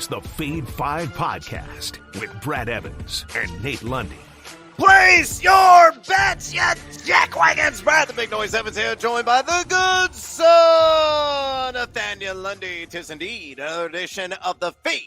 It's the Fade 5 Podcast with Brad Evans and Nate Lundy. Place your bets, you jackwagons! Brad the Big Noise Evans here, joined by the good son, Nathaniel Lundy. 'Tis indeed another edition of the Fade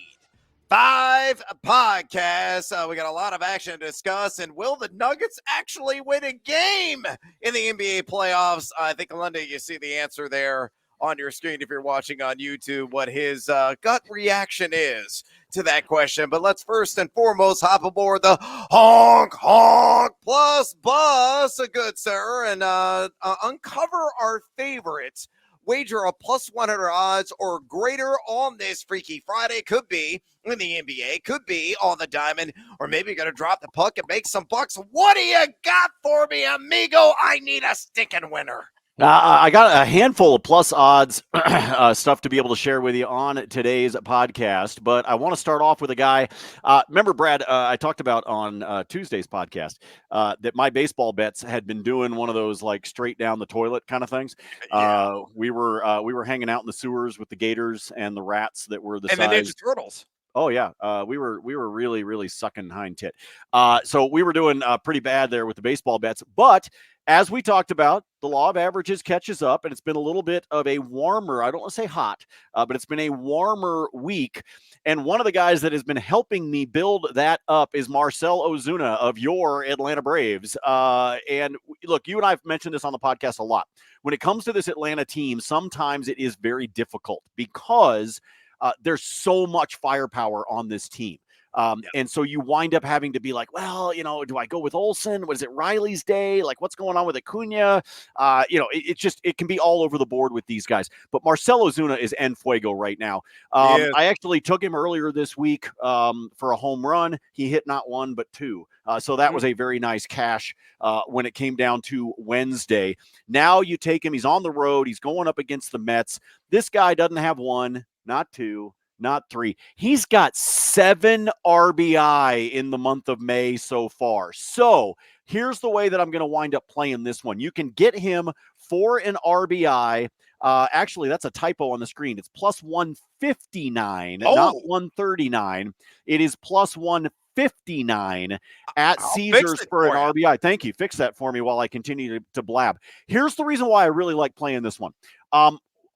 5 Podcast. We got a lot of action to discuss, and will the Nuggets actually win a game in the NBA playoffs? I think, Lundy, you see the answer there on your screen if you're watching on YouTube, what his gut reaction is to that question. But let's first and foremost hop aboard the Honk Plus Bus, good sir, and uncover our favorites. Wager a plus 100 odds or greater on this Freaky Friday. Could be in the NBA, could be on the diamond, or maybe you're going to drop the puck and make some bucks. What do you got for me, amigo? I need a stinking winner. I got a handful of plus odds stuff to be able to share with you on today's podcast, but I want to start off with a guy. Remember, Brad, I talked about on Tuesday's podcast that my baseball bets had been doing one of those like straight down the toilet kind of things. Yeah. We were hanging out in the sewers with the gators and the rats that were the and size. the Ninja Turtles. Oh yeah, we were really, really sucking hind tit. So we were doing pretty bad there with the baseball bets. But as we talked about, the law of averages catches up, and it's been a little bit of a warmer, I don't want to say hot, but it's been a warmer week. And one of the guys that has been helping me build that up is Marcell Ozuna of your Atlanta Braves. And look, you and I have mentioned this on the podcast a lot. When it comes to this Atlanta team, sometimes it is very difficult because there's so much firepower on this team. And so you wind up having to be like, well, do I go with Olsen? Was it Riley's day? Like, what's going on with Acuna? It can be all over the board with these guys. But Marcell Ozuna is en fuego right now. I actually took him earlier this week for a home run. He hit not one, but two. So that was a very nice cash when it came down to Wednesday. Now you take him. He's on the road. He's going up against the Mets. This guy doesn't have one, not two, not three. He's got 7 RBI in the month of May so far. So here's the way that I'm going to wind up playing this one. You can get him for an RBI. Actually, that's a typo on the screen. It's plus 159, not 139. It is plus 159 at Caesars for an RBI. Thank you. Fix that for me while I continue to blab. Here's the reason why I really like playing this one.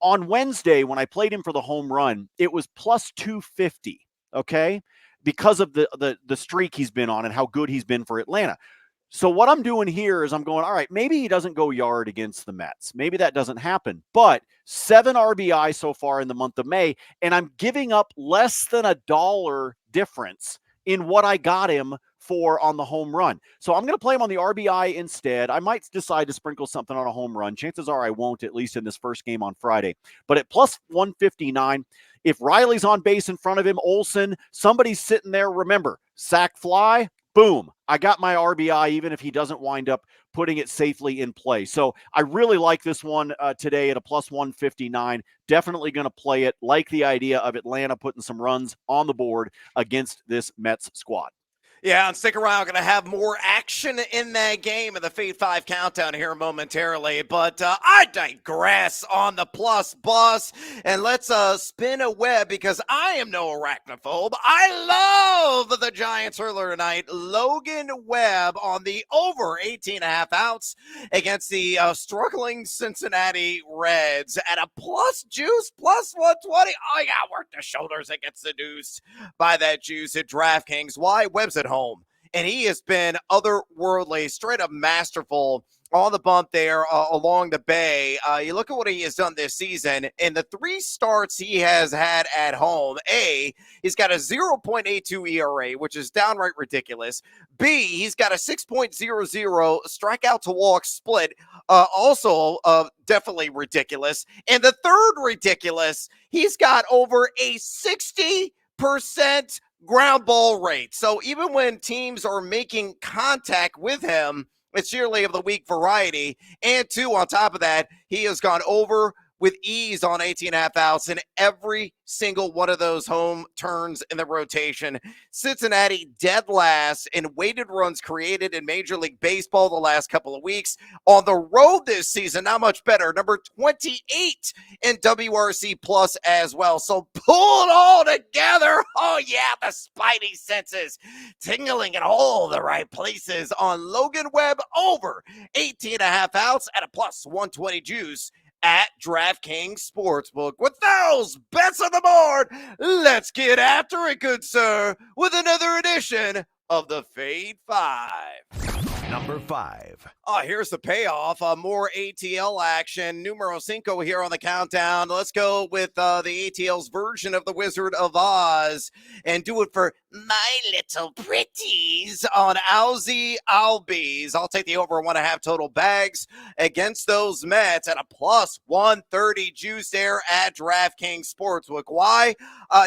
On Wednesday, when I played him for the home run, it was plus 250, okay, because of the streak he's been on and how good he's been for Atlanta. So what I'm doing here is I'm going, all right, maybe he doesn't go yard against the Mets. Maybe that doesn't happen. But 7 RBI so far in the month of May, and I'm giving up less than $1 difference in what I got him for on the home run. So I'm going to play him on the RBI instead. I might decide to sprinkle something on a home run. Chances are I won't, at least in this first game on Friday. But at plus 159, if Riley's on base in front of him, Olsen, somebody's sitting there, remember, sack fly, boom, I got my RBI even if he doesn't wind up putting it safely in play. So I really like this one today at a plus 159. Definitely going to play it. Like the idea of Atlanta putting some runs on the board against this Mets squad. Yeah, and stick around. Going to have more action in that game in the Fade 5 countdown here momentarily. But I digress on the plus bus. And let's spin a web because I am no arachnophobe. I love the Giants earlier tonight. Logan Webb on the over 18.5 outs against the struggling Cincinnati Reds at a plus juice, plus 120. Oh, you got to work the shoulders against the deuce by that juice at DraftKings. Why? Webb's at home, and he has been otherworldly, straight up masterful on the bump there along the bay. You look at what he has done this season. In the 3 starts he has had at home, he's got a 0.82 ERA, which is downright ridiculous. B, he's got a 6.00 strikeout to walk split, also definitely ridiculous. And the third ridiculous, he's got over a 60% ground ball rate. So even when teams are making contact with him, it's yearly of the week variety. And 2, on top of that, he has gone over with ease on 18.5 outs in every single one of those home turns in the rotation. Cincinnati dead last in weighted runs created in Major League Baseball the last couple of weeks. On the road this season, not much better. Number 28 in WRC plus as well. So pull it all together. Oh yeah, the spidey senses tingling in all the right places on Logan Webb over 18.5 outs at a plus 120 juice at DraftKings Sportsbook. With those bets on the board, let's get after it, good sir, with another edition of the Fade 5. Number 5. Here's the payoff. More ATL action. Numero 5 here on the countdown. Let's go with the ATL's version of the Wizard of Oz and do it for my little pretties on Aussie Albies. I'll take the over 1.5 total bags against those Mets at a plus 130 juice there at DraftKings Sportsbook. Why?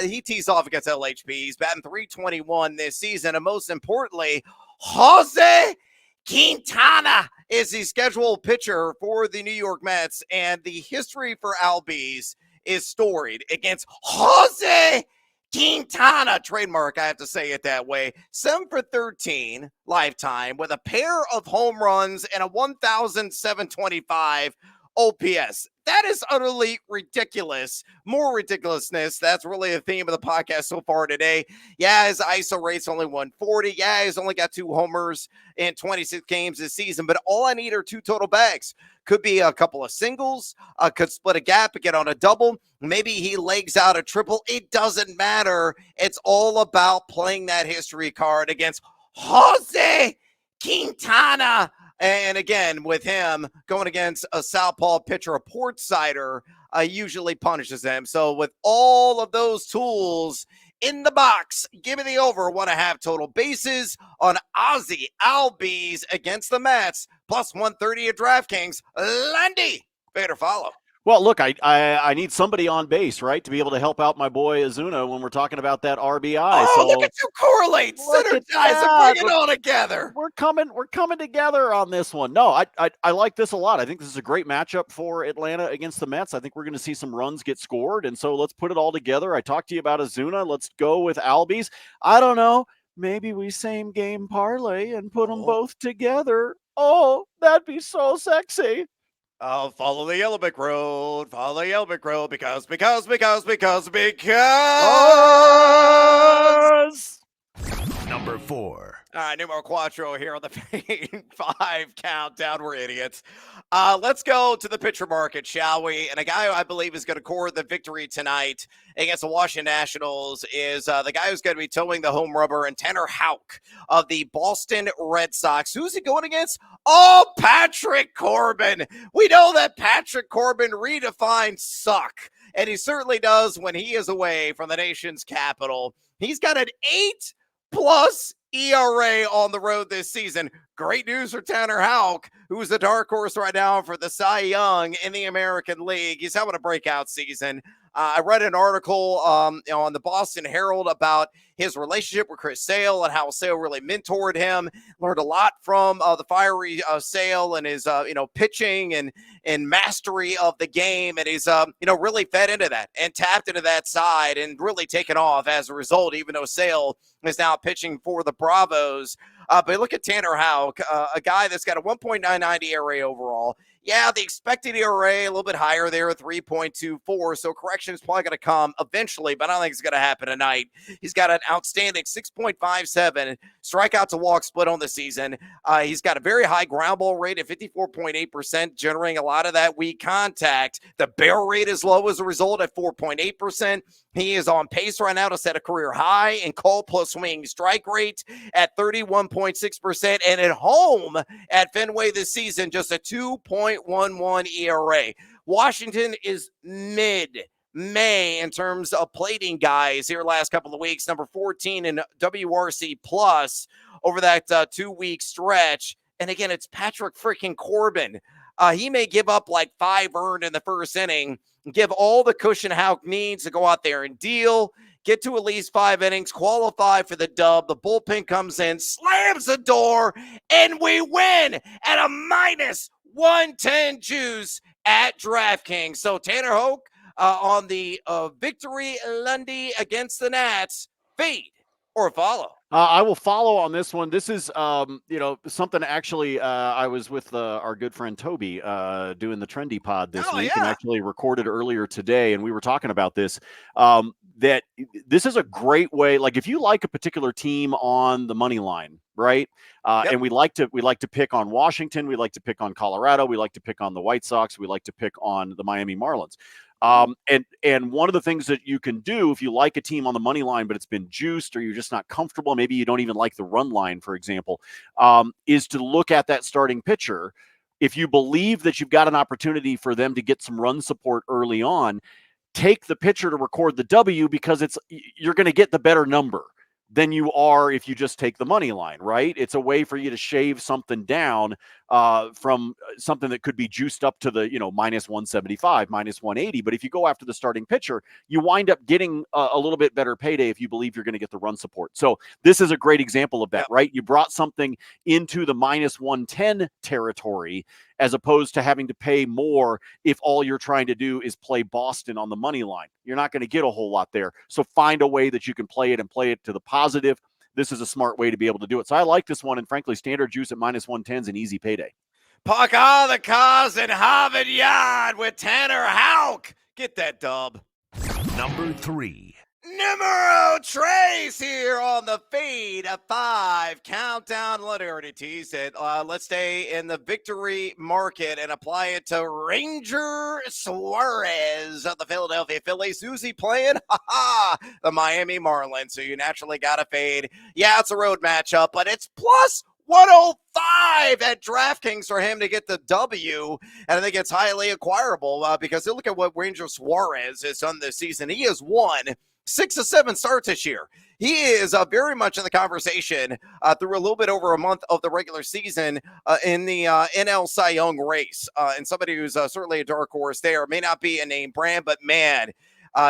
He tees off against LHP. He's batting .321 this season. And most importantly, Jose Quintana is the scheduled pitcher for the New York Mets, and the history for Albies is storied against Jose Quintana. Trademark, I have to say it that way. 7 for 13 lifetime with a pair of home runs and a 1,725 OPS. That is utterly ridiculous. More ridiculousness. That's really the theme of the podcast so far today. Yeah, his ISO rate's only 140. Yeah, he's only got 2 homers in 26 games this season, but all I need are 2 total bags. Could be a couple of singles, could split a gap and get on a double. Maybe he legs out a triple. It doesn't matter. It's all about playing that history card against Jose Quintana. And again, with him going against a southpaw pitcher, a port sider, usually punishes them. So with all of those tools in the box, give me the over 1.5 total bases on Aussie Albies against the Mets, plus 130 at DraftKings. Lundy, fade or follow. Well, look, I need somebody on base, right, to be able to help out my boy Azuna when we're talking about that RBI. Oh, so look at you correlate, synergize, and bring it all together. We're coming together on this one. No, I like this a lot. I think this is a great matchup for Atlanta against the Mets. I think we're going to see some runs get scored, and so let's put it all together. I talked to you about Azuna. Let's go with Albies. I don't know. Maybe we same game parlay and put them both together. Oh, that'd be so sexy. Follow the Yellow Brick Road. Follow the Yellow Brick Road because. Number 4. All right, numero cuatro here on the Fade 5 countdown. We're idiots. Let's go to the pitcher market, shall we? And a guy who I believe is going to core the victory tonight against the Washington Nationals is the guy who's going to be towing the home rubber, and Tanner Houck of the Boston Red Sox. Who's he going against? Oh, Patrick Corbin. We know that Patrick Corbin redefines suck, and he certainly does when he is away from the nation's capital. He's got an 8+ ERA on the road this season. Great news for Tanner Houck, who's the dark horse right now for the Cy Young in the American League. He's having a breakout season. I read an article on the Boston Herald about his relationship with Chris Sale and how Sale really mentored him. Learned a lot from the fiery Sale and his pitching and mastery of the game, and he's really fed into that and tapped into that side and really taken off as a result. Even though Sale is now pitching for the Bravos, but look at Tanner Houck, a guy that's got a 1.99 ERA overall. Yeah, the expected ERA a little bit higher there, 3.24. So correction is probably going to come eventually, but I don't think it's going to happen tonight. He's got an outstanding 6.57 strikeout to walk split on the season. He's got a very high ground ball rate at 54.8%, generating a lot of that weak contact. The barrel rate is low as a result at 4.8%. He is on pace right now to set a career high in call plus swing strike rate at 31.6%. And at home at Fenway this season, just a 2.11 ERA. Washington is mid-May in terms of plating guys here last couple of weeks. Number 14 in WRC plus over that 2-week stretch. And again, it's Patrick freaking Corbin. He may give up like 5 earned in the first inning, give all the cushion Houck needs to go out there and deal, get to at least 5 innings, qualify for the dub. The bullpen comes in, slams the door, and we win at a minus 110 juice at DraftKings. So Tanner Hoke on the victory Lundy against the Nats. Fade or follow? I will follow on this one. This is, something actually, I was with our good friend Toby doing the Trendy Pod this week and actually recorded earlier today. And we were talking about this, that this is a great way. Like if you like a particular team on the money line, right? And we like to pick on Washington. We like to pick on Colorado. We like to pick on the White Sox. We like to pick on the Miami Marlins. And one of the things that you can do if you like a team on the money line, but it's been juiced or you're just not comfortable, maybe you don't even like the run line, for example, is to look at that starting pitcher. If you believe that you've got an opportunity for them to get some run support early on, take the pitcher to record the W because you're going to get the better number than you are if you just take the money line, right? It's a way for you to shave something down from something that could be juiced up to the, minus 175, minus 180. But if you go after the starting pitcher, you wind up getting a little bit better payday if you believe you're going to get the run support. So this is a great example of that, right? You brought something into the minus 110 territory as opposed to having to pay more if all you're trying to do is play Boston on the money line. You're not going to get a whole lot there. So find a way that you can play it and play it to the positive. This is a smart way to be able to do it. So I like this one. And frankly, standard juice at minus 110 is an easy payday. Park all the cars in Harvard Yard with Tanner Houck. Get that dub. Number 3. Numero Trace here on the Fade, a 5 countdown. Let me already tease it. Let's stay in the victory market and apply it to Ranger Suarez of the Philadelphia Phillies. Who's he playing? The Miami Marlins. So you naturally got to fade. Yeah, it's a road matchup, but it's plus 105 at DraftKings for him to get the W. And I think it's highly acquirable because look at what Ranger Suarez has done this season. He has won 6 of 7 starts this year. He is very much in the conversation through a little bit over a month of the regular season in the NL Cy Young race. And somebody who's certainly a dark horse there. May not be a name brand, but man,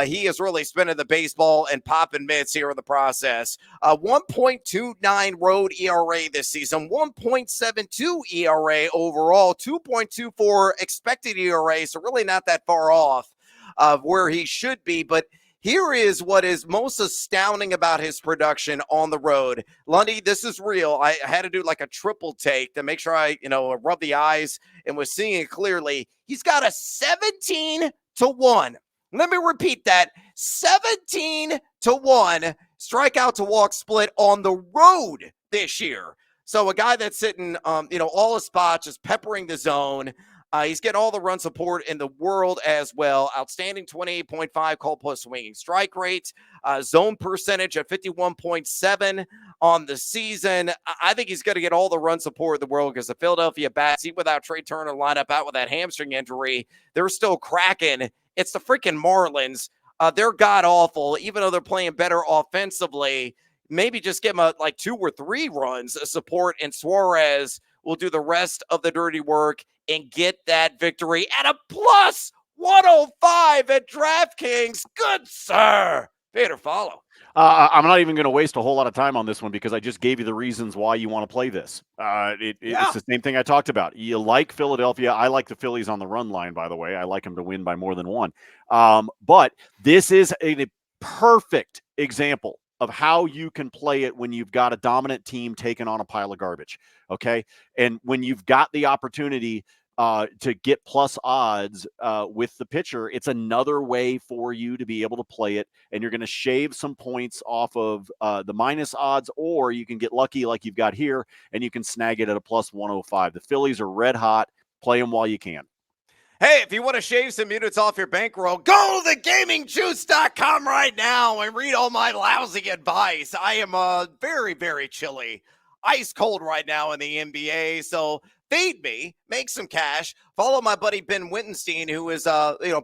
he is really spinning the baseball and popping mitts here in the process. 1.29 road ERA this season, 1.72 ERA overall, 2.24 expected ERA, so really not that far off of where he should be. But here is what is most astounding about his production on the road. Lundy, this is real. I had to do like a triple take to make sure I, rub the eyes and was seeing it clearly. He's got a 17-1. Let me repeat that. 17-1 strikeout to walk split on the road this year. So a guy that's sitting, all his spots, just peppering the zone. He's getting all the run support in the world as well. Outstanding 28.5 call plus swinging strike rate. Zone percentage at 51.7 on the season. I think he's going to get all the run support in the world because the Philadelphia bats, even without Trey Turner lined up out with that hamstring injury, they're still cracking. It's the freaking Marlins. They're god-awful, even though they're playing better offensively. Maybe just give them 2 or 3 runs of support, and Suarez will do the rest of the dirty work and get that victory at a plus 105 at DraftKings. Good sir. Better follow. I'm not even going to waste a whole lot of time on this one because I just gave you the reasons why you want to play this. It's the same thing I talked about. You like Philadelphia. I like the Phillies on the run line, by the way. I like them to win by more than 1. But this is a perfect example of how you can play it when you've got a dominant team taking on a pile of garbage, okay? And when you've got the opportunity to get plus odds with the pitcher, it's another way for you to be able to play it, and you're going to shave some points off of the minus odds, or you can get lucky like you've got here, and you can snag it at a plus 105. The Phillies are red hot. Play them while you can. Hey, if you want to shave some units off your bankroll, go to thegamingjuice.com right now and read all my lousy advice. I am very, very chilly, ice cold right now in the NBA. So fade me, make some cash. Follow my buddy Ben Wittenstein, who is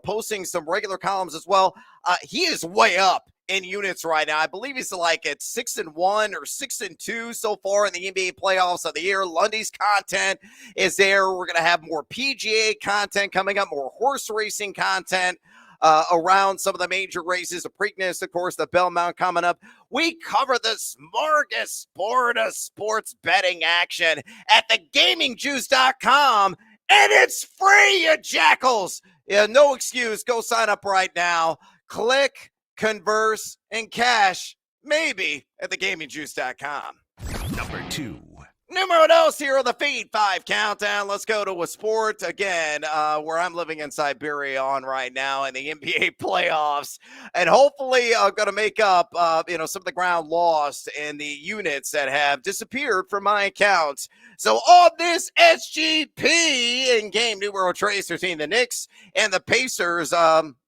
posting some regular columns as well. He is way up in units right now. I believe he's like at 6-1 or 6-2 so far in the NBA playoffs of the year. Lundy's content is there. We're going to have more PGA content coming up, more horse racing content around some of the major races, the Preakness, of course, the Belmont coming up. We cover the smorgasbord of sports betting action at thegamingjuice.com And it's free, you jackals. Yeah, no excuse. Go sign up right now. Click, converse, and cash, maybe, at thegamingjuice.com. Number 2. Numero dos here on the Feed 5 Countdown. Let's go to a sport, again, where I'm living in Siberia on right now in the NBA playoffs. And hopefully I'm going to make up, some of the ground lost in the units that have disappeared from my accounts. So on this SGP in game numero 3 between the Knicks and the Pacers,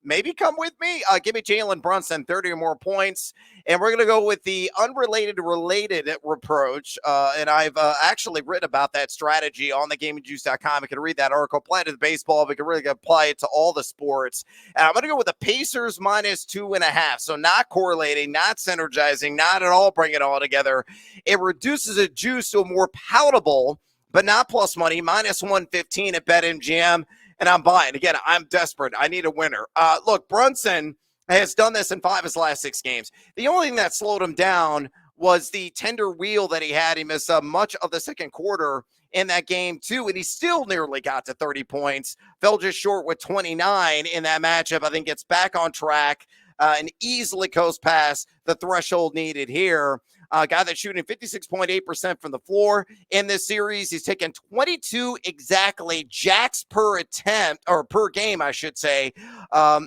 maybe come with me. Give me Jalen Brunson, 30 or more points. And we're going to go with the unrelated approach. And I've actually written about that strategy on thegamingjuice.com. You can read that article, apply it to the baseball. We can really apply it to all the sports. And I'm going to go with the Pacers minus 2.5. So not correlating, not synergizing, not at all bringing it all together. It reduces the juice to a more palatable, but not plus money, minus 115 at BetMGM. And I'm buying. Again, I'm desperate. I need a winner. Look, Brunson has done this in 5 of his last 6 games. The only thing that slowed him down was the tender wheel that he had. He missed much of the second quarter in that game, too, and he still nearly got to 30 points. Fell just short with 29 in that matchup. I think gets back on track and easily goes past the threshold needed here. A guy that's shooting 56.8% from the floor in this series. He's taken 22 exactly jacks per attempt, or per game, I should say,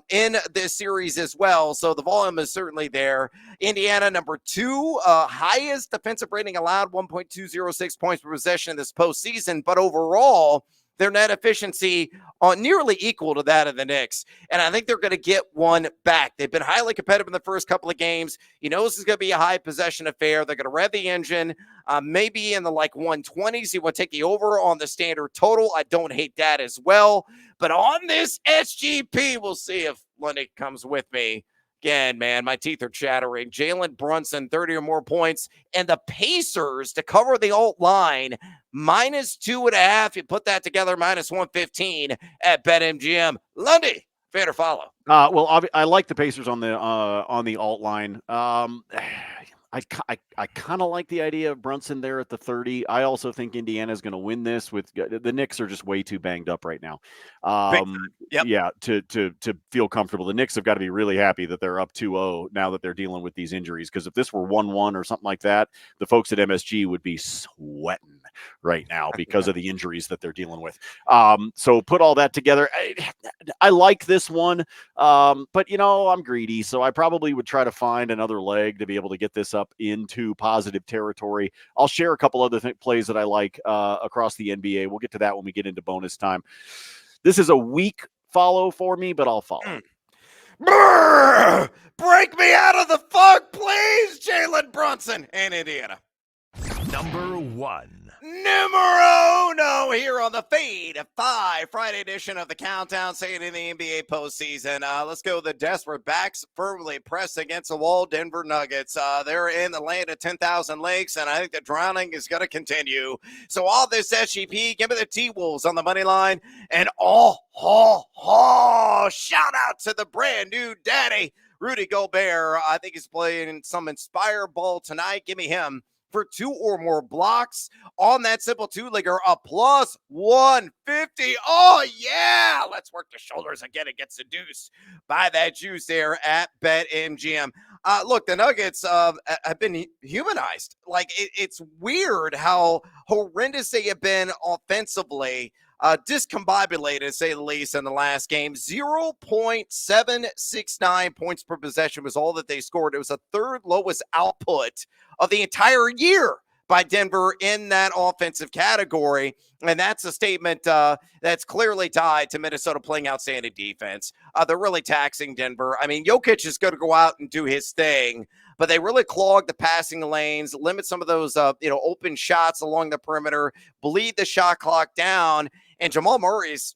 in this series as well. So the volume is certainly there. Indiana, number 2, highest defensive rating allowed, 1.206 points per possession in this postseason. But overall, their net efficiency nearly equal to that of the Knicks. And I think they're going to get one back. They've been highly competitive in the first couple of games. You know this is going to be a high possession affair. They're going to rev the engine, maybe in the 120s. You want to take the over on the standard total. I don't hate that as well. But on this SGP, we'll see if Lundy comes with me. Again, man, my teeth are chattering. Jalen Brunson, 30 or more points. And the Pacers to cover the alt line, minus 2.5. You put that together, minus 115 at BetMGM. Lundy, fair to follow. Well, I like the Pacers on the alt line. I kind of like the idea of Brunson there at the 30. I also think Indiana is going to win this. With the Knicks are just way too banged up right now. Yep. Yeah, to feel comfortable. The Knicks have got to be really happy that they're up 2-0 now that they're dealing with these injuries. Because if this were 1-1 or something like that, the folks at MSG would be sweating right now because of the injuries that they're dealing with. So put all that together. I like this one, but I'm greedy, so I probably would try to find another leg to be able to get this up into positive territory. I'll share a couple other plays that I like across the NBA. We'll get to that when we get into bonus time. This is a weak follow for me, but I'll follow. Brrr! Break me out of the funk, please, Jalen Brunson and Indiana. Number 1. Numero uno here on the Fade 5 Friday edition of the Countdown, saying in the NBA postseason. Let's go. The desperate backs firmly pressed against the wall. Denver Nuggets. They're in the land of 10,000 lakes, and I think the drowning is going to continue. So all this SGP, give me the T-Wolves on the money line, and shout out to the brand new daddy, Rudy Gobert. I think he's playing some inspired ball tonight. Give me him for 2 or more blocks on that simple 2-legger, a plus 150. Oh, yeah. Let's work the shoulders again. It gets seduced by that juice there at BetMGM. Look, the Nuggets have been humanized. It's weird how horrendous they have been offensively. Discombobulated, to say the least, in the last game. 0.769 points per possession was all that they scored. It was the 3rd lowest output of the entire year by Denver in that offensive category. And that's a statement that's clearly tied to Minnesota playing outstanding defense. They're really taxing Denver. I mean, Jokic is going to go out and do his thing, but they really clog the passing lanes, limit some of those, open shots along the perimeter, bleed the shot clock down. And Jamal Murray's,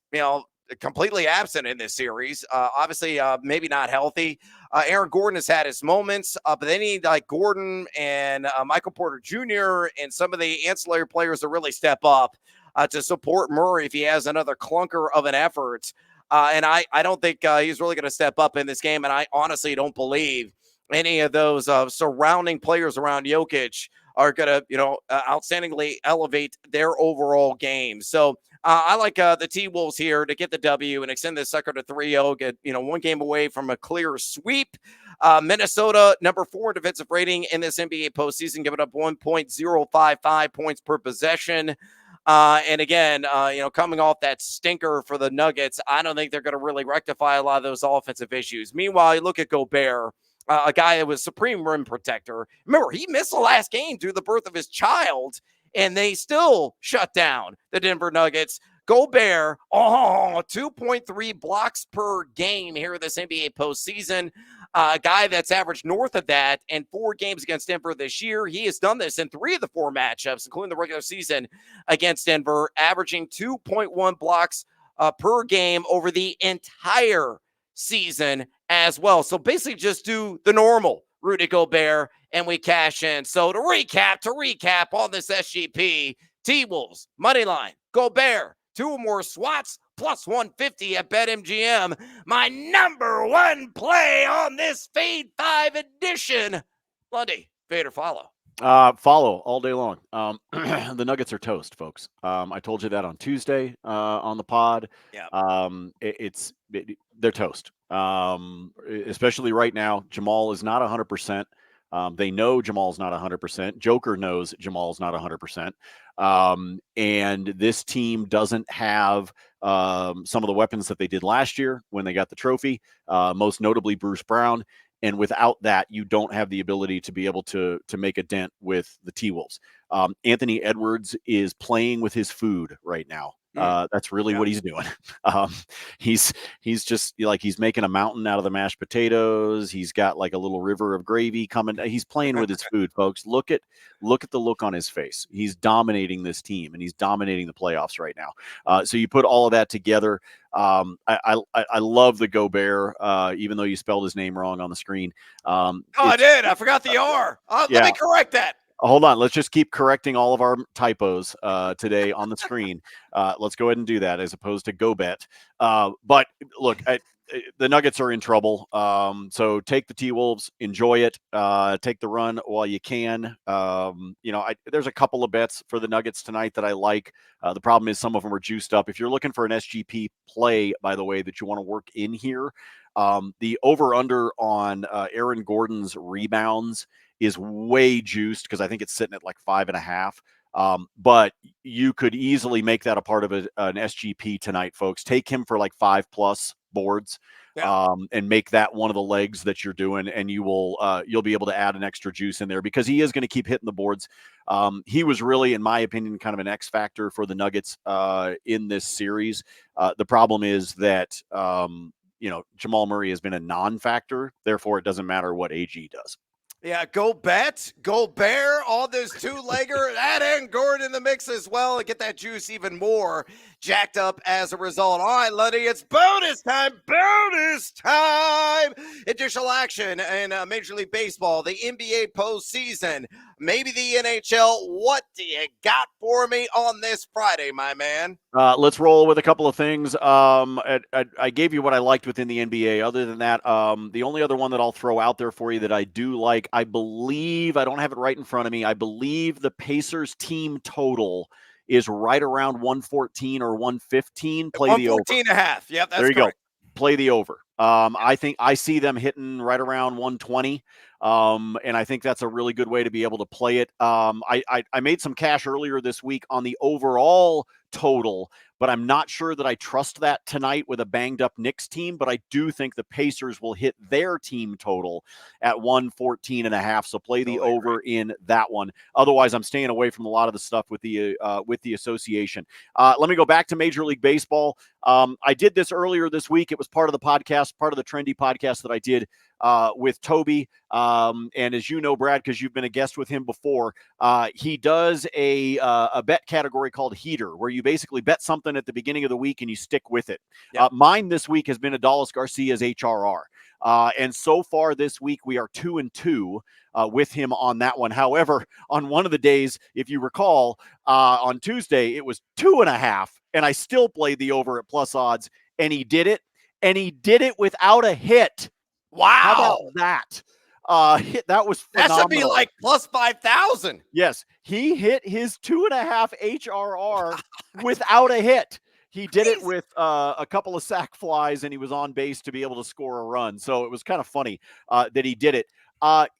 completely absent in this series. Obviously, maybe not healthy. Aaron Gordon has had his moments, but they need Gordon and Michael Porter Jr. and some of the ancillary players to really step up to support Murray if he has another clunker of an effort. And I don't think he's really going to step up in this game. And I honestly don't believe any of those surrounding players around Jokic are going to, outstandingly elevate their overall game. So I like the T-Wolves here to get the W and extend this sucker to 3-0, get, one game away from a clear sweep. Minnesota, number 4 defensive rating in this NBA postseason, giving up 1.055 points per possession. And again, coming off that stinker for the Nuggets, I don't think they're going to really rectify a lot of those offensive issues. Meanwhile, you look at Gobert, a guy that was supreme rim protector. Remember, he missed the last game due to the birth of his child, and they still shut down the Denver Nuggets. Gobert, 2.3 blocks per game here in this NBA postseason. A guy that's averaged north of that in 4 games against Denver this year. He has done this in 3 of the 4 matchups, including the regular season against Denver, averaging 2.1 blocks per game over the entire season as well. So basically just do the normal Rudy Gobert and we cash in. So to recap on this SGP, T-Wolves, money line, Gobert, 2 more swats, plus 150 at BetMGM. My number 1 play on this Fade 5 edition. Lundy, fade or follow? Follow all day long. The Nuggets are toast, folks. I told you that on Tuesday on the pod. Yeah. They're toast. Especially right now, Jamal is not 100%. They know Jamal's not 100%. Joker knows Jamal's not 100%. And this team doesn't have some of the weapons that they did last year when they got the trophy, most notably Bruce Brown. And without that, you don't have the ability to be able to make a dent with the T-Wolves. Anthony Edwards is playing with his food right now. That's really what he's doing. He's just like, he's making a mountain out of the mashed potatoes. He's got like a little river of gravy coming. He's playing with his food, folks. Look at the look on his face. He's dominating this team and he's dominating the playoffs right now. So you put all of that together. I love the Gobert, even though you spelled his name wrong on the screen. I did. I forgot the R. Let me correct that. Hold on. Let's just keep correcting all of our typos today on the screen. Let's go ahead and do that as opposed to go bet. But look, the Nuggets are in trouble. So take the T-Wolves, enjoy it. Take the run while you can. There's a couple of bets for the Nuggets tonight that I like. The problem is some of them are juiced up. If you're looking for an SGP play, by the way, that you want to work in here, the over-under on Aaron Gordon's rebounds is way juiced because I think it's sitting at like 5.5. But you could easily make that a part of an SGP tonight, folks. Take him for like 5+ boards, and make that one of the legs that you're doing, and you'll be able to add an extra juice in there because he is going to keep hitting the boards. He was really, in my opinion, kind of an X factor for the Nuggets in this series. The problem is that Jamal Murray has been a non-factor, therefore it doesn't matter what AG does. Yeah, go bear on this 2-legger. Add in Gordon in the mix as well and get that juice even more jacked up as a result. All right, Lundy, it's bonus time. Additional action in Major League Baseball, the NBA postseason, maybe the NHL. What do you got for me on this Friday, my man? Let's roll with a couple of things. I gave you what I liked within the NBA. Other than that, the only other one that I'll throw out there for you that I do like, I believe, I don't have it right in front of me, I believe the Pacers team total is right around 114 or 115. Play the over. 114.5. Yep, that's there you correct. Go. Play the over. I think I see them hitting right around 120. And I think that's a really good way to be able to play it. I made some cash earlier this week on the overall total, but I'm not sure that I trust that tonight with a banged up Knicks team, but I do think the Pacers will hit their team total at 114.5. So play the over in that one. Otherwise, I'm staying away from a lot of the stuff with the association. Let me go back to Major League Baseball. I did this earlier this week. It was part of the podcast, part of the trendy podcast that I did with Toby. And as you know, Brad, because you've been a guest with him before, he does a bet category called Heater, where you basically bet something at the beginning of the week and you stick with it. Yep. Mine this week has been Adolis Garcia's HRR. And so far this week, we are 2-2 with him on that one. However, on one of the days, if you recall, on Tuesday, it was 2.5, and I still played the over at plus odds, and he did it, without a hit. Wow. How about that? That was phenomenal. That should be like plus 5,000. Yes. He hit his 2.5 HRR without a hit. He did it with a couple of sack flies, and he was on base to be able to score a run. So it was kind of funny that he did it.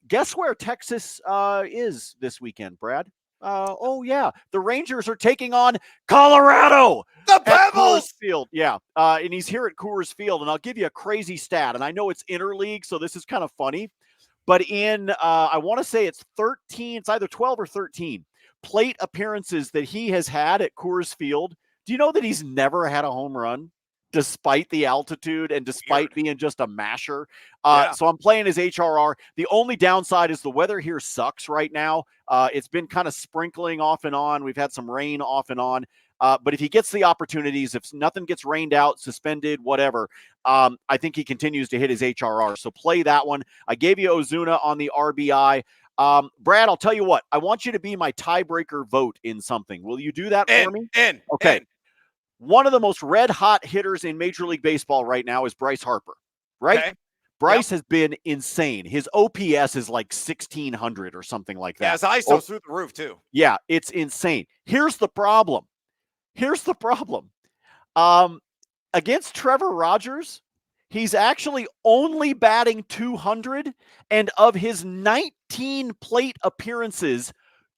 Guess where Texas is this weekend, Brad? Oh, yeah. The Rangers are taking on Colorado. The At Coors Pebbles! Field. Yeah. And he's here at Coors Field. And I'll give you a crazy stat. And I know it's interleague, so this is kind of funny. But in, I want to say it's 13, it's either 12 or 13 plate appearances that he has had at Coors Field. Do you know that he's never had a home run despite the altitude and despite being just a masher? So I'm playing his HRR. The only downside is the weather here sucks right now. It's been kind of sprinkling off and on. We've had some rain off and on. But if he gets the opportunities, if nothing gets rained out, suspended, whatever, I think he continues to hit his HRR. So play that one. I gave you Ozuna on the RBI. Brad, I'll tell you what. I want you to be my tiebreaker vote in something. Will you do that for me? Okay. One of the most red-hot hitters in Major League Baseball right now is Bryce Harper, right? Okay. Bryce has been insane. His OPS is like 1,600 or something like that. Yeah, his ISO's through the roof, too. Yeah, it's insane. Here's the problem. Against Trevor Rogers, he's actually only batting 200, and of his 19 plate appearances,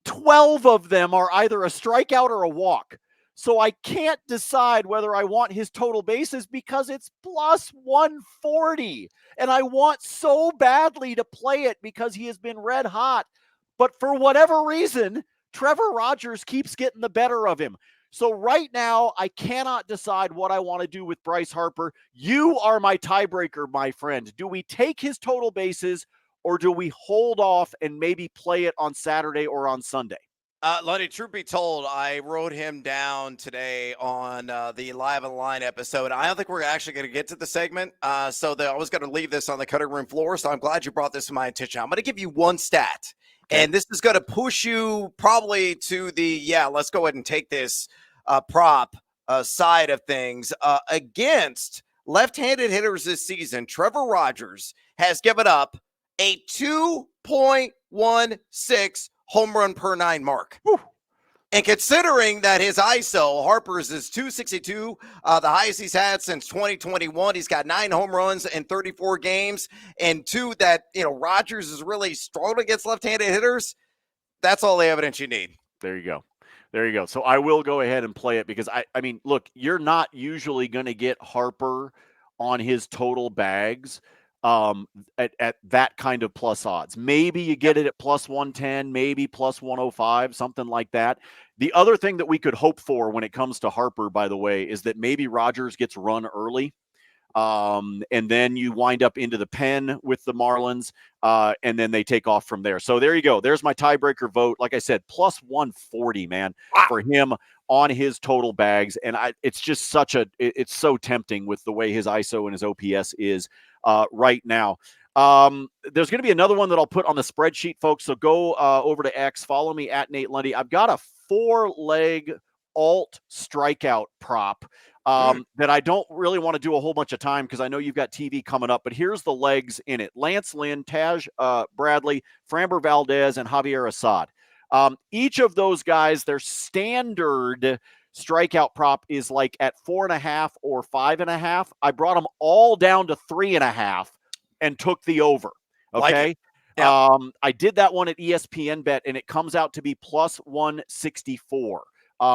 12 of them are either a strikeout or a walk. So I can't decide whether I want his total bases because it's plus 140. And I want so badly to play it because he has been red hot. But for whatever reason, Trevor Rogers keeps getting the better of him. So right now, I cannot decide what I want to do with Bryce Harper. You are my tiebreaker, my friend. Do we take his total bases or do we hold off and maybe play it on Saturday or on Sunday? Lundy, truth be told, I wrote him down today on the Live on the Line episode. I don't think we're actually going to get to the segment, so I was going to leave this on the cutting room floor, so I'm glad you brought this to my attention. I'm going to give you one stat, and this is going to push you probably to the, let's go ahead and take this prop side of things. Against left-handed hitters this season, Trevor Rogers has given up a 2.16 home run per 9 mark. Whew. And considering that his ISO, Harper's is 262, the highest he's had since 2021. He's got 9 home runs in 34 games, and 2 that, Rogers is really strong against left-handed hitters. That's all the evidence you need. There you go. So I will go ahead and play it because I mean, look, you're not usually going to get Harper on his total bags at that kind of plus odds. Maybe you get it at plus 110, maybe plus 105, something like that. The other thing that we could hope for when it comes to Harper, by the way, is that maybe Rogers gets run early. And then you wind up into the pen with the Marlins, and then they take off from there. So there you go. There's my tiebreaker vote. Like I said, plus 140, man, for him on his total bags. And it's just it's so tempting with the way his ISO and his OPS is right now. There's going to be another one that I'll put on the spreadsheet, folks. So go over to X, follow me at Nate Lundy. I've got a 4-leg alt strikeout prop that I don't really want to do a whole bunch of time because I know you've got TV coming up, but here's the legs in it. Lance Lynn, Taj Bradley, Framber Valdez, and Javier Assad. Each of those guys, their standard strikeout prop is like at 4.5 or 5.5. I brought them all down to 3.5 and took the over. Okay. I did that one at ESPN Bet, and it comes out to be plus 164.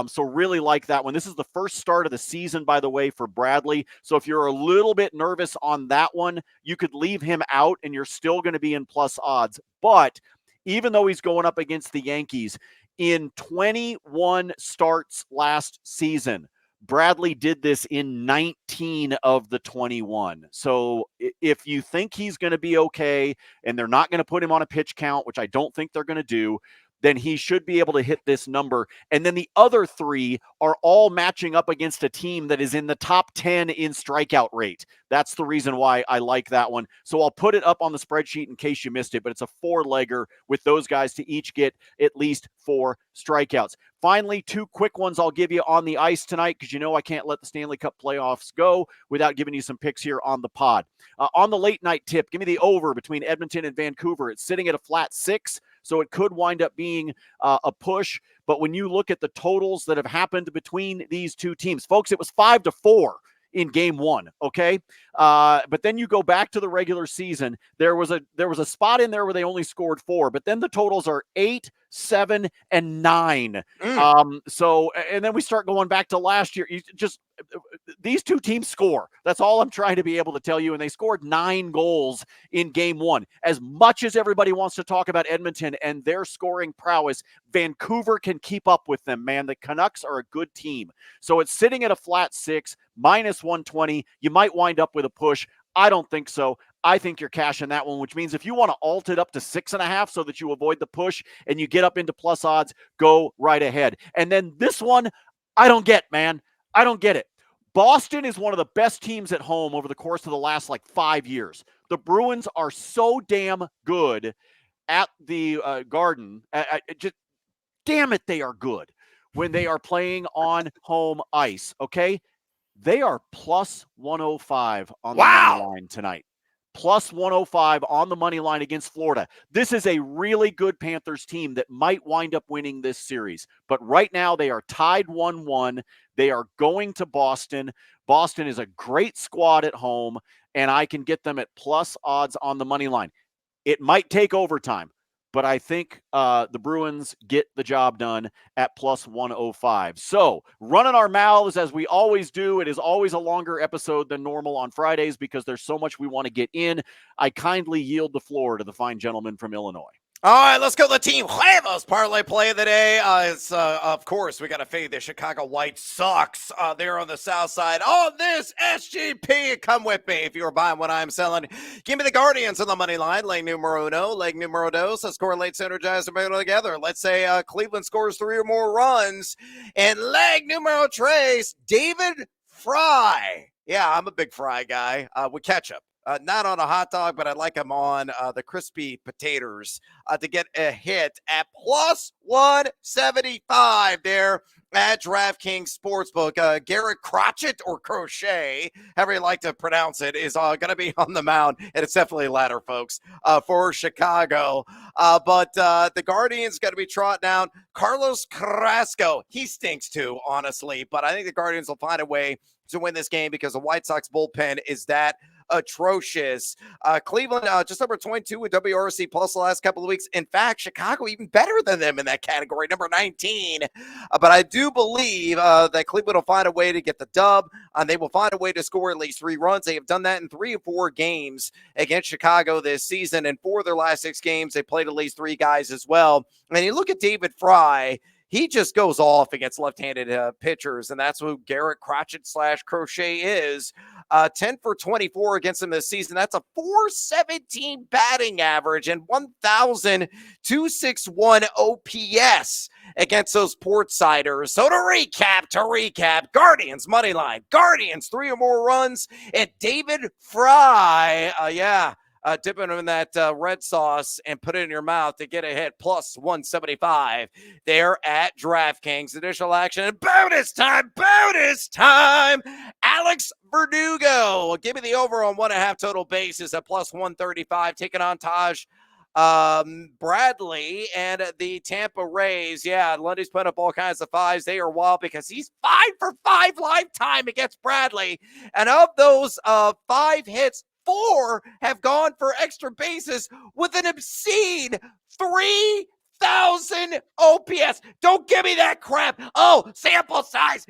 So really like that one. This is the first start of the season, by the way, for Bradley. So if you're a little bit nervous on that one, you could leave him out and you're still going to be in plus odds. But even though he's going up against the Yankees, in 21 starts last season, Bradley did this in 19 of the 21. So if you think he's going to be okay and they're not going to put him on a pitch count, which I don't think they're going to do, then he should be able to hit this number. And then the other 3 are all matching up against a team that is in the top 10 in strikeout rate. That's the reason why I like that one. So I'll put it up on the spreadsheet in case you missed it, but it's a 4-legger with those guys to each get at least 4 strikeouts. Finally, 2 quick ones I'll give you on the ice tonight because I can't let the Stanley Cup playoffs go without giving you some picks here on the pod. On the late night tip, give me the over between Edmonton and Vancouver. It's sitting at a flat 6, so it could wind up being a push. But when you look at the totals that have happened between these two teams, folks, it was 5-4 in game one. Okay. But then you go back to the regular season. There was a spot in there where they only scored 4, but then the totals are 8, 7, and 9. So, and then we start going back to last year. These two teams score. That's all I'm trying to be able to tell you. And they scored 9 goals in game one. As much as everybody wants to talk about Edmonton and their scoring prowess, Vancouver can keep up with them, man. The Canucks are a good team. So it's sitting at a flat 6, minus 120. You might wind up with a push. I don't think so. I think you're cashing that one, which means if you want to alt it up to 6.5 so that you avoid the push and you get up into plus odds, go right ahead. And then this one, I don't get, man. I don't get it. Boston is one of the best teams at home over the course of the last 5 years. The Bruins are so damn good at the Garden. Damn it, they are good when they are playing on home ice, okay? They are plus 105 on the money line tonight. Plus 105 on the money line against Florida. This is a really good Panthers team that might wind up winning this series. But right now they are tied 1-1. They are going to Boston. Boston is a great squad at home, and I can get them at plus odds on the money line. It might take overtime, but I think the Bruins get the job done at plus 105. So running our mouths as we always do. It is always a longer episode than normal on Fridays because there's so much we want to get in. I kindly yield the floor to the fine gentleman from Illinois. All right, let's go to the Team Huevos parlay play of the day. Of course, we got to fade the Chicago White Sox there on the south side. On this SGP, come with me if you are buying what I'm selling. Give me the Guardians on the money line. Leg numero uno, leg numero dos. Let's correlate, synergize, and put it together. Let's say Cleveland scores 3 or more runs. And leg numero tres, David Fry. Yeah, I'm a big Fry guy with ketchup. Not on a hot dog, but I like them on the crispy potatoes to get a hit at plus 175 there at DraftKings Sportsbook. Garrett Crotchet or Crochet, however you like to pronounce it, is going to be on the mound, and it's definitely latter, folks, for Chicago. But the Guardians got to be trotting down. Carlos Carrasco, he stinks too, honestly, but I think the Guardians will find a way to win this game because the White Sox bullpen is that atrocious. Cleveland just over 22 with WRC plus the last couple of weeks. In fact, Chicago even better than them in that category, number 19. But I do believe that Cleveland will find a way to get the dub. They will find a way to score at least 3 runs. They have done that in 3 or 4 games against Chicago this season. And 4 of their last 6 games, they played at least 3 guys as well. And you look at David Fry, he just goes off against left-handed pitchers, and that's who Garrett Crotchet / Crochet is. 10 for 24 against him this season. That's a .417 batting average and 1,261 OPS against those Portsiders. So to recap, Guardians money line, Guardians 3 or more runs, and David Fry, dip it in that red sauce and put it in your mouth to get a hit plus 175 there at DraftKings. Additional action and bonus time. Alex Verdugo. Give me the over on 1.5 total bases at plus 135. Taking on Taj Bradley and the Tampa Rays. Yeah, Lundy's putting up all kinds of 5s. They are wild because he's 5 for 5 lifetime against Bradley. And of those 5 hits, 4 have gone for extra bases with an obscene 3,000 OPS. Don't give me that crap. Oh, sample size,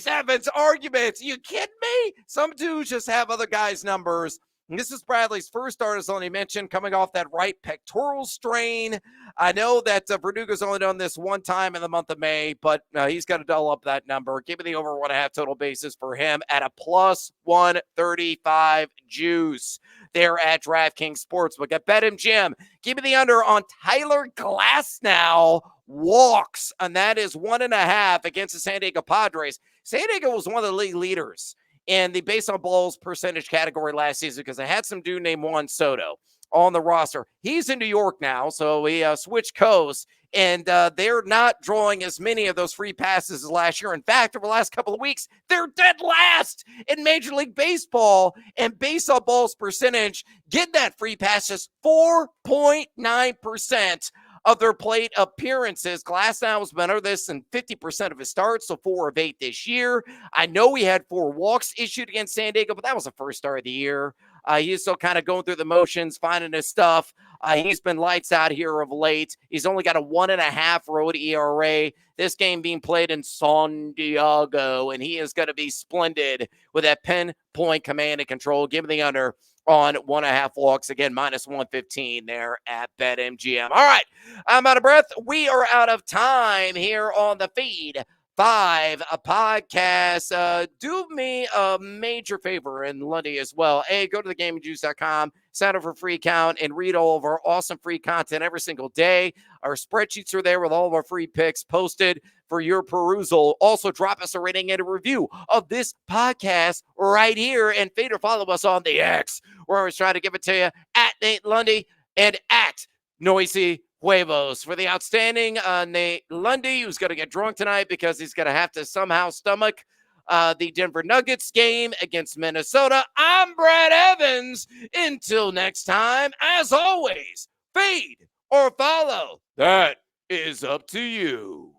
Evans arguments. You kidding me? Some dudes just have other guys' numbers. And this is Bradley's first start, as Lonnie mentioned, coming off that right pectoral strain. I know that Verdugo's only done this 1 time in the month of May, but he's got to double up that number. Give me the over 1.5 total bases for him at a plus 135 juice there at DraftKings Sportsbook. At BetMGM, give me the under on Tyler Glasnow walks, and that is 1.5 against the San Diego Padres. San Diego was one of the league leaders in the base on balls percentage category last season because I had some dude named Juan Soto on the roster. He's in New York now, so we switched coasts, and they're not drawing as many of those free passes as last year. In fact, over the last couple of weeks, they're dead last in Major League Baseball, and base on balls percentage, getting that free passes 4.9% of their plate appearances. Glasnow's been under this in 50% of his starts, so 4 of 8 this year. I know he had 4 walks issued against San Diego, but that was the first start of the year. He's still kind of going through the motions, finding his stuff. He's been lights out here of late. He's only got a 1.5 road ERA. This game being played in San Diego, and he is going to be splendid with that pinpoint command and control. Give him the under on 1.5 walks. Again, minus 115 there at BetMGM. All right, I'm out of breath. We are out of time here on the Feed 5 podcast. Do me a major favor, and Lundy as well. Hey, go to thegamingjuice.com, sign up for a free account, and read all of our awesome free content every single day. Our spreadsheets are there with all of our free picks posted for your perusal. Also, drop us a rating and a review of this podcast right here. And Feed or follow us on the X. We're always trying to give it to you at Nate Lundy and at Noisy Huevos. For the outstanding Nate Lundy, who's going to get drunk tonight because he's going to have to somehow stomach the Denver Nuggets game against Minnesota. I'm Brad Evans. Until next time, as always, feed or follow. That is up to you.